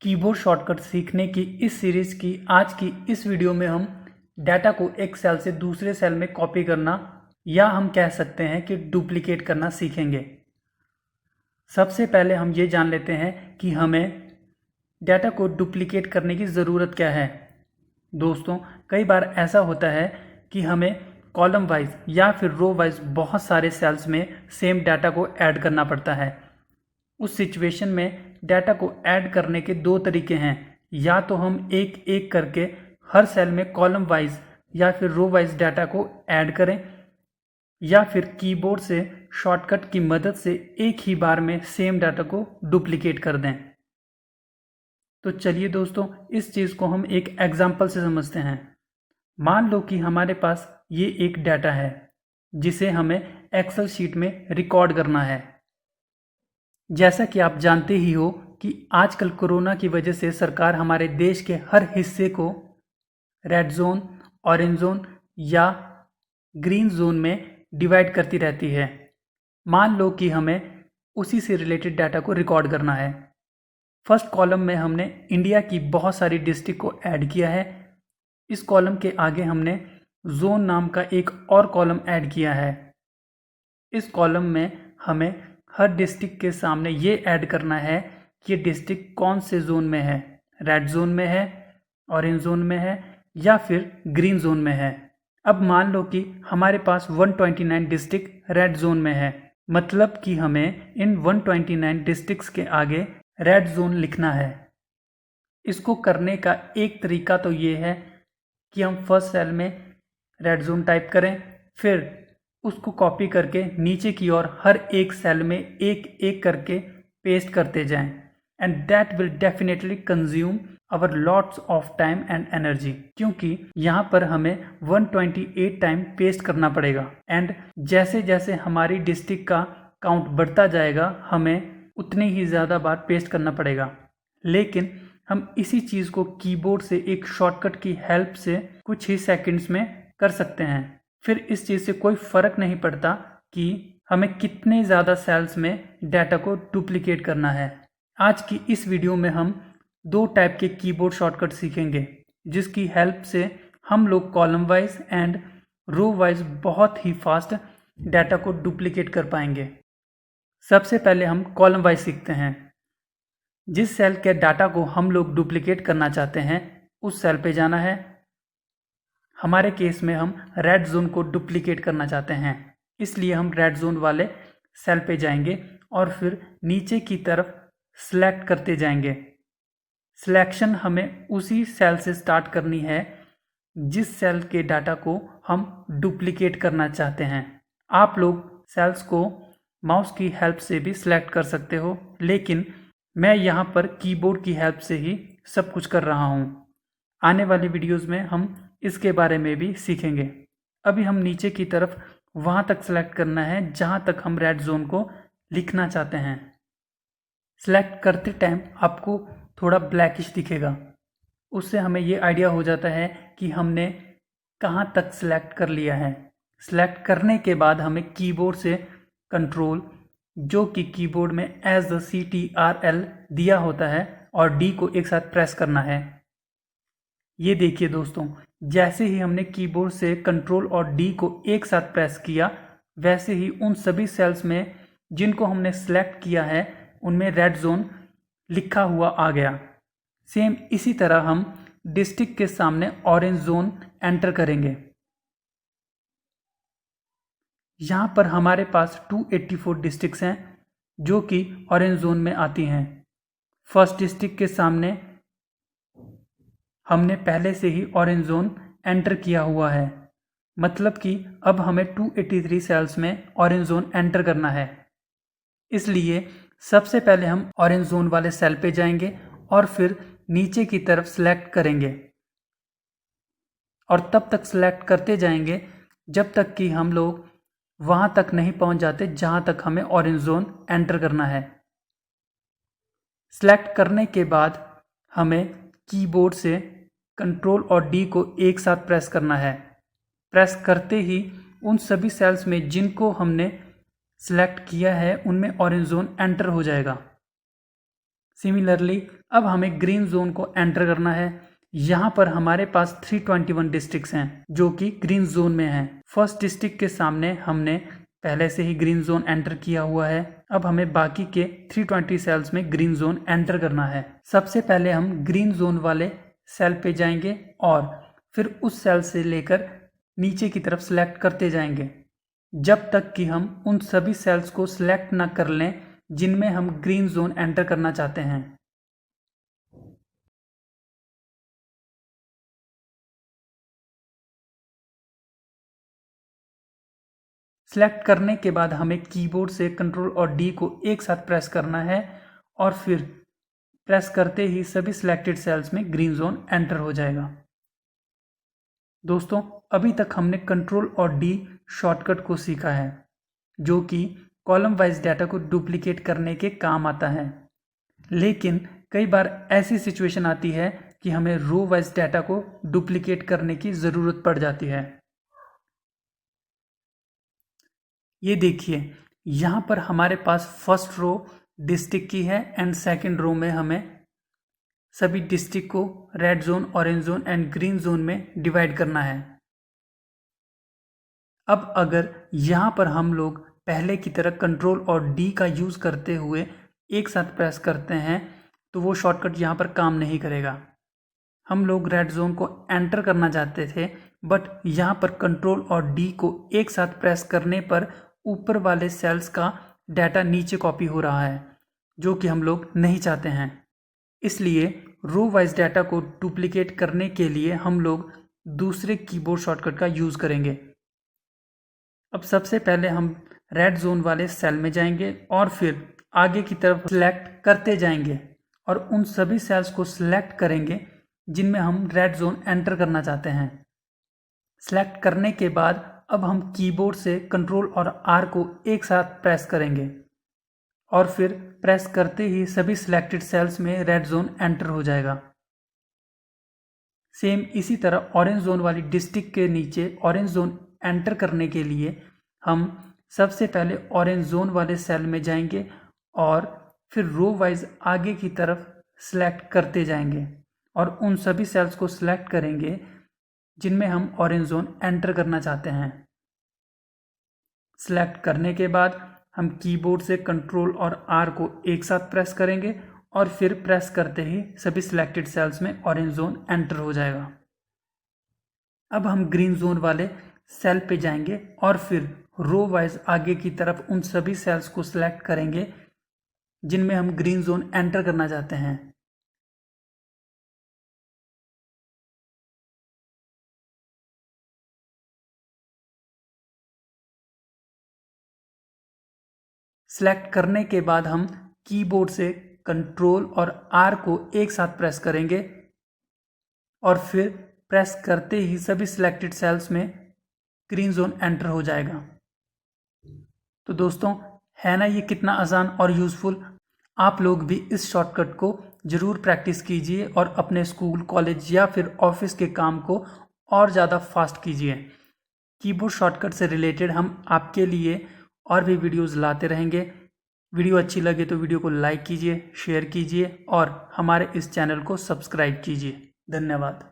Keyboard shortcut सीखने की इस सीरीज़ की आज की इस वीडियो में हम डाटा को एक सेल से दूसरे सेल में कॉपी करना या हम कह सकते हैं कि डुप्लीकेट करना सीखेंगे। सबसे पहले हम ये जान लेते हैं कि हमें डाटा को डुप्लीकेट करने की ज़रूरत क्या है। दोस्तों, कई बार ऐसा होता है कि हमें कॉलम वाइज या फिर रो वाइज बहुत सारे सेल्स में सेम डाटा को ऐड करना पड़ता है। उस सिचुएशन में डाटा को ऐड करने के दो तरीके हैं। या तो हम एक एक करके हर सेल में कॉलम वाइज या फिर रो वाइज डाटा को ऐड करें, या फिर कीबोर्ड से शॉर्टकट की मदद से एक ही बार में सेम डाटा को डुप्लीकेट कर दें। तो चलिए दोस्तों, इस चीज़ को हम एक एग्जाम्पल से समझते हैं। मान लो कि हमारे पास ये एक डाटा है जिसे हमें एक्सेल शीट में रिकॉर्ड करना है। जैसा कि आप जानते ही हो कि आजकल कोरोना की वजह से सरकार हमारे देश के हर हिस्से को रेड जोन, ऑरेंज जोन या ग्रीन जोन में डिवाइड करती रहती है। मान लो कि हमें उसी से रिलेटेड डाटा को रिकॉर्ड करना है। फर्स्ट कॉलम में हमने इंडिया की बहुत सारी डिस्ट्रिक्ट को ऐड किया है। इस कॉलम के आगे हमने जोन नाम का एक और कॉलम ऐड किया है। इस कॉलम में हमें हर डिस्ट्रिक्ट के सामने ये ऐड करना है कि ये डिस्ट्रिक्ट कौन से जोन में है, रेड जोन में है, ऑरेंज जोन में है या फिर ग्रीन जोन में है। अब मान लो कि हमारे पास 129 डिस्ट्रिक्ट रेड जोन में है, मतलब कि हमें इन 129 डिस्ट्रिक्ट्स के आगे रेड जोन लिखना है। इसको करने का एक तरीका तो ये है कि हम फर्स्ट सेल में रेड जोन टाइप करें, फिर उसको कॉपी करके नीचे की ओर हर एक सेल में एक एक करके पेस्ट करते जाएं, and that will definitely consume our lots of time and energy, क्योंकि यहाँ पर हमें 128 टाइम पेस्ट करना पड़ेगा। एंड जैसे जैसे हमारी डिस्ट्रिक्ट का काउंट बढ़ता जाएगा हमें उतनी ही ज़्यादा बार पेस्ट करना पड़ेगा। लेकिन हम इसी चीज़ को कीबोर्ड से एक शॉर्टकट की हेल्प से कुछ ही सेकंड्स में कर सकते हैं। फिर इस चीज़ से कोई फ़र्क नहीं पड़ता कि हमें कितने ज़्यादा सेल्स में डाटा को डुप्लीकेट करना है। आज की इस वीडियो में हम दो टाइप के कीबोर्ड शॉर्टकट सीखेंगे जिसकी हेल्प से हम लोग column wise and row wise बहुत ही फास्ट डाटा को डुप्लीकेट कर पाएंगे। सबसे पहले हम कॉलम वाइज सीखते हैं। जिस सेल के डाटा को हम लोग डुप्लीकेट करना चाहते हैं उस सेल पे जाना है। हमारे केस में हम रेड जोन को डुप्लीकेट करना चाहते हैं, इसलिए हम रेड जोन वाले सेल पे जाएंगे और फिर नीचे की तरफ सिलेक्ट करते जाएंगे। सिलेक्शन हमें उसी सेल से स्टार्ट करनी है जिस सेल के डाटा को हम डुप्लीकेट करना चाहते हैं। आप लोग सेल्स को माउस की हेल्प से भी सिलेक्ट कर सकते हो, लेकिन मैं यहाँ पर कीबोर्ड की हेल्प से ही सब कुछ कर रहा हूँ। आने वाली वीडियोस में हम इसके बारे में भी सीखेंगे। अभी हम नीचे की तरफ वहाँ तक सेलेक्ट करना है जहाँ तक हम रेड जोन को लिखना चाहते हैं। सेलेक्ट करते टाइम आपको थोड़ा ब्लैकिश दिखेगा, उससे हमें ये आइडिया हो जाता है कि हमने कहाँ तक सेलेक्ट कर लिया है। सेलेक्ट करने के बाद हमें कीबोर्ड से कंट्रोल, जो कि कीबोर्ड में एज द CTRL दिया होता है, और D को एक साथ प्रेस करना है। ये देखिए दोस्तों, जैसे ही हमने कीबोर्ड से कंट्रोल और D को एक साथ प्रेस किया, वैसे ही उन सभी सेल्स में जिनको हमने सेलेक्ट किया है उनमें रेड जोन लिखा हुआ आ गया। सेम इसी तरह हम डिस्ट्रिक्ट के सामने ऑरेंज जोन एंटर करेंगे। यहाँ पर हमारे पास 284 डिस्ट्रिक्ट्स हैं जो कि ऑरेंज जोन में आती हैं। फर्स्ट डिस्ट्रिक्ट के सामने हमने पहले से ही ऑरेंज जोन एंटर किया हुआ है, मतलब कि अब हमें 283 सेल्स में ऑरेंज जोन एंटर करना है। इसलिए सबसे पहले हम ऑरेंज जोन वाले सेल पे जाएंगे और फिर नीचे की तरफ सेलेक्ट करेंगे, और तब तक सेलेक्ट करते जाएंगे जब तक कि हम लोग वहाँ तक नहीं पहुँच जाते जहाँ तक हमें ऑरेंज जोन एंटर करना है। सेलेक्ट करने के बाद हमें कीबोर्ड से कंट्रोल और D को एक साथ प्रेस करना है। प्रेस करते ही उन सभी सेल्स में जिनको हमने सेलेक्ट किया है उनमें ऑरेंज जोन एंटर हो जाएगा। सिमिलरली अब हमें ग्रीन जोन को एंटर करना है। यहाँ पर हमारे पास 321 डिस्ट्रिक्ट्स हैं जो कि ग्रीन जोन में हैं। फर्स्ट डिस्ट्रिक्ट के सामने हमने पहले से ही ग्रीन जोन एंटर किया हुआ है। अब हमें बाकी के 320 सेल्स में ग्रीन जोन एंटर करना है। सबसे पहले हम ग्रीन जोन वाले सेल पे जाएंगे और फिर उस सेल से लेकर नीचे की तरफ सिलेक्ट करते जाएंगे जब तक कि हम उन सभी सेल्स को सिलेक्ट ना कर लें जिनमें हम ग्रीन जोन एंटर करना चाहते हैं। सिलेक्ट करने के बाद हमें कीबोर्ड से कंट्रोल और डी को एक साथ प्रेस करना है और फिर प्रेस करते ही सभी सिलेक्टेड सेल्स में ग्रीन जोन एंटर हो जाएगा। दोस्तों, अभी तक हमने कंट्रोल और डी शॉर्टकट को सीखा है जो कि कॉलम वाइज डाटा को डुप्लीकेट करने के काम आता है। लेकिन कई बार ऐसी सिचुएशन आती है कि हमें रो वाइज डाटा को डुप्लीकेट करने की ज़रूरत पड़ जाती है। ये देखिए, यहाँ पर हमारे पास फर्स्ट रो डिस्ट्रिक्ट की है एंड सेकंड रो में हमें सभी डिस्ट्रिक्ट को red zone, orange zone and green zone में डिवाइड करना है। अब अगर यहाँ पर हम लोग पहले की तरह कंट्रोल और डी का यूज़ करते हुए एक साथ प्रेस करते हैं तो वो शॉर्टकट यहाँ पर काम नहीं करेगा। हम लोग रेड जोन को एंटर करना चाहते थे बट यहाँ पर कंट्रोल और डी को एक साथ प्रेस करने पर ऊपर वाले सेल्स का डाटा नीचे कॉपी हो रहा है जो कि हम लोग नहीं चाहते हैं। इसलिए रो वाइज डाटा को डुप्लीकेट करने के लिए हम लोग दूसरे कीबोर्ड शॉर्टकट का यूज़ करेंगे। अब सबसे पहले हम रेड जोन वाले सेल में जाएंगे और फिर आगे की तरफ सिलेक्ट करते जाएंगे और उन सभी सेल्स को सिलेक्ट करेंगे जिनमें हम रेड जोन एंटर करना चाहते हैं। सिलेक्ट करने के बाद अब हम कीबोर्ड से कंट्रोल और आर को एक साथ प्रेस करेंगे और फिर प्रेस करते ही सभी सिलेक्टेड सेल्स में रेड जोन एंटर हो जाएगा। सेम इसी तरह ऑरेंज जोन वाली डिस्ट्रिक्ट के नीचे ऑरेंज जोन एंटर करने के लिए हम सबसे पहले ऑरेंज जोन वाले सेल में जाएंगे और फिर रो वाइज आगे की तरफ सिलेक्ट करते जाएंगे और उन सभी सेल्स को सिलेक्ट करेंगे जिनमें हम ऑरेंज जोन एंटर करना चाहते हैं। सिलेक्ट करने के बाद हम कीबोर्ड से कंट्रोल और आर को एक साथ प्रेस करेंगे और फिर प्रेस करते ही सभी सिलेक्टेड सेल्स में ऑरेंज जोन एंटर हो जाएगा। अब हम ग्रीन जोन वाले सेल पे जाएंगे और फिर रो वाइज आगे की तरफ उन सभी सेल्स को सिलेक्ट करेंगे जिनमें हम ग्रीन जोन एंटर करना चाहते हैं। सिलेक्ट करने के बाद हम कीबोर्ड से कंट्रोल और आर को एक साथ प्रेस करेंगे और फिर प्रेस करते ही सभी सिलेक्टेड सेल्स में ग्रीन जोन एंटर हो जाएगा। तो दोस्तों, है ना ये कितना आसान और यूज़फुल। आप लोग भी इस शॉर्टकट को ज़रूर प्रैक्टिस कीजिए और अपने स्कूल, कॉलेज या फिर ऑफिस के काम को और ज़्यादा फास्ट कीजिए। कीबोर्ड शॉर्टकट से रिलेटेड हम आपके लिए और भी वीडियोस लाते रहेंगे। वीडियो अच्छी लगे तो वीडियो को लाइक कीजिए, शेयर कीजिए और हमारे इस चैनल को सब्सक्राइब कीजिए। धन्यवाद।